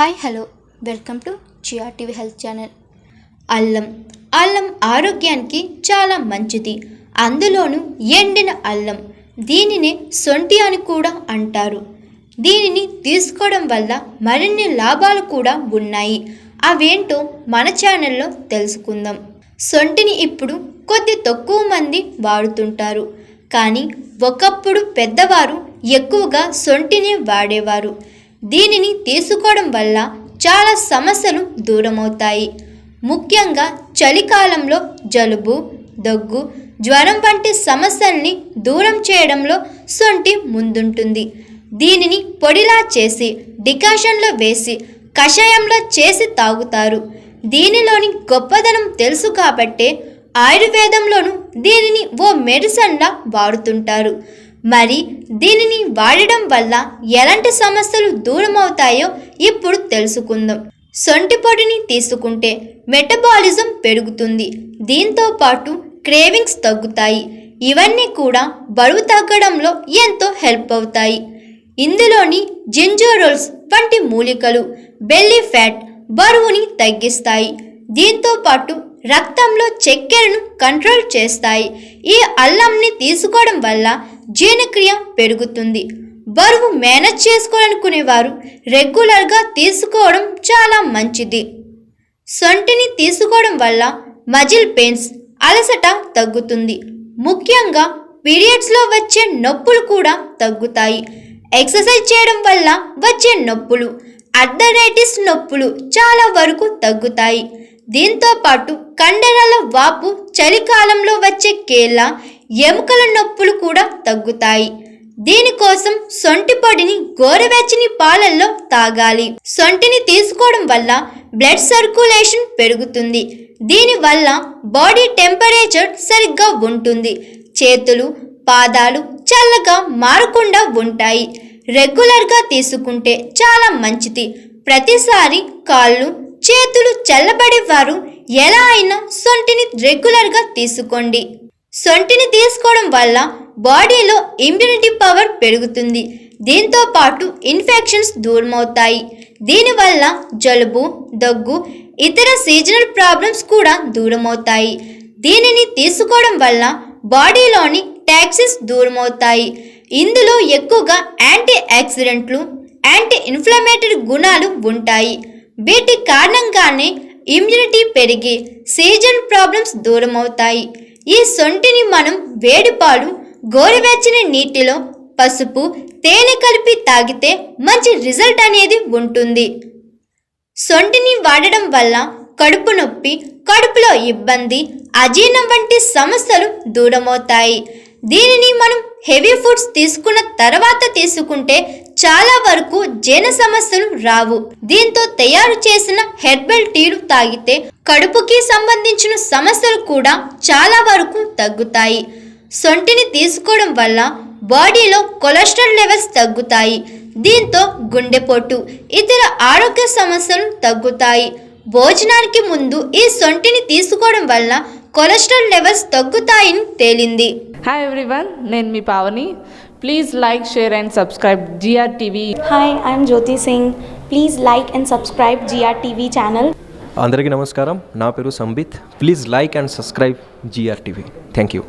Hi hello welcome to GRTV health channel. అల్లం ఆరోగ్యానికి చాలా మంచిది. అందులోనూ ఎండిన అల్లం, దీనిని సొంటి అని కూడా అంటారు. దీనిని తీసుకోవడం వల్ల మరిన్ని లాభాలు కూడా ఉన్నాయి. అవేంటో మన ఛానల్లో తెలుసుకుందాం. సొంటిని ఇప్పుడు కొద్ది తక్కువ మంది వాడుతుంటారు, కానీ ఒకప్పుడు పెద్దవారు ఎక్కువగా సొంటిని వాడేవారు. దీనిని తీసుకోవడం వల్ల చాలా సమస్యలు దూరమవుతాయి. ముఖ్యంగా చలికాలంలో జలుబు, దగ్గు, జ్వరం వంటి సమస్యల్ని దూరం చేయడంలో సొంటి ముందుంటుంది. దీనిని పొడిలా చేసి డికాషన్లో వేసి కషాయంలో చేసి తాగుతారు. దీనిలోని గొప్పదనం తెలుసు కాబట్టే ఆయుర్వేదంలోనూ దీనిని ఓ మెడిసిన్లా వాడుతుంటారు. మరి దీనిని వాడడం వల్ల ఎలాంటి సమస్యలు దూరం అవుతాయో ఇప్పుడు తెలుసుకుందాం. సొంటి పొడిని తీసుకుంటే మెటబాలిజం పెరుగుతుంది. దీంతో పాటు క్రేవింగ్స్ తగ్గుతాయి. ఇవన్నీ కూడా బరువు తగ్గడంలో ఎంతో హెల్ప్ అవుతాయి. ఇందులోని జింజరోల్స్ వంటి మూలికలు బెల్లీ ఫ్యాట్, బరువుని తగ్గిస్తాయి. దీంతో పాటు రక్తంలో చక్కెరను కంట్రోల్ చేస్తాయి. ఈ అల్లంని తీసుకోవడం వల్ల జీర్ణక్రియ పెరుగుతుంది. బరువు మేనేజ్ చేసుకోవాలనుకునేవారు రెగ్యులర్గా తీసుకోవడం చాలా మంచిది. సొంటిని తీసుకోవడం వల్ల మజిల్ పెయిన్స్, అలసట తగ్గుతుంది. ముఖ్యంగా పీరియడ్స్లో వచ్చే నొప్పులు కూడా తగ్గుతాయి. ఎక్సర్సైజ్ చేయడం వల్ల వచ్చే నొప్పులు, అర్థరైటిస్ నొప్పులు చాలా వరకు తగ్గుతాయి. దీంతో పాటు కండరాల వాపు, చలికాలంలో వచ్చే కేళ్ళ, ఎముకల నొప్పులు కూడా తగ్గుతాయి. దీనికోసం సొంటి పొడిని గోరువెచ్చని పాలల్లో తాగాలి. సొంటిని తీసుకోవడం వల్ల బ్లడ్ సర్క్యులేషన్ పెరుగుతుంది. దీనివల్ల బాడీ టెంపరేచర్ సరిగ్గా ఉంటుంది. చేతులు, పాదాలు చల్లగా మారకుండా ఉంటాయి. రెగ్యులర్గా తీసుకుంటే చాలా మంచిది. ప్రతిసారి కాళ్ళు, చేతులు చల్లబడేవారు ఎలా అయినా సొంటిని రెగ్యులర్గా తీసుకోండి. సొంటిని తీసుకోవడం వల్ల బాడీలో ఇమ్యూనిటీ పవర్ పెరుగుతుంది. దీంతో పాటు ఇన్ఫెక్షన్స్ దూరమవుతాయి. దీనివల్ల జలుబు, దగ్గు, ఇతర సీజనల్ ప్రాబ్లమ్స్ కూడా దూరమవుతాయి. దీనిని తీసుకోవడం వల్ల బాడీలోని టాక్సిన్స్ దూరమవుతాయి. ఇందులో ఎక్కువగా యాంటీ ఆక్సిడెంట్లు, యాంటీ ఇన్ఫ్లమేటరీ గుణాలు ఉంటాయి. వీటి కారణంగానే ఇమ్యూనిటీ పెరిగి సీజన్ ప్రాబ్లమ్స్ దూరమవుతాయి. ఈ సొంటిని మనం వేడిపాలు, గోరువెచ్చని నీటిలో పసుపు, తేనె కలిపి తాగితే మంచి రిజల్ట్ అనేది ఉంటుంది. సొంటిని వాడడం వల్ల కడుపు నొప్పి, కడుపులో ఇబ్బంది, అజీర్ణం వంటి సమస్యలు దూరమవుతాయి. దీనిని మనం హెవీ ఫుడ్స్ తీసుకున్న తర్వాత తీసుకుంటే చాలా వరకు జీర్ణ సమస్యలు రావు. దీంతో తయారు చేసిన హెర్బల్ టీలు తాగితే కడుపుకి సంబంధించిన సమస్యలు కూడా చాలా వరకు తగ్గుతాయి. సొంటిని తీసుకోవడం వల్ల బాడీలో కొలెస్ట్రాల్ లెవెల్స్ తగ్గుతాయి. దీంతో గుండెపోటు, ఇతర ఆరోగ్య సమస్యలు తగ్గుతాయి. భోజనానికి ముందు ఈ సొంటిని తీసుకోవడం వల్ల కొలెస్ట్రాల్ లెవెల్స్ తగ్గుతాయని తేలింది. హాయ్ ఎవ్రీవన్, నేను మీ Pavani. Please like, share and subscribe GRTV. Hi, I'm Jyoti Singh. Please like and subscribe GRTV channel. అందరికీ నమస్కారం. నా పేరు Sambit. Please like and subscribe GRTV. Thank you.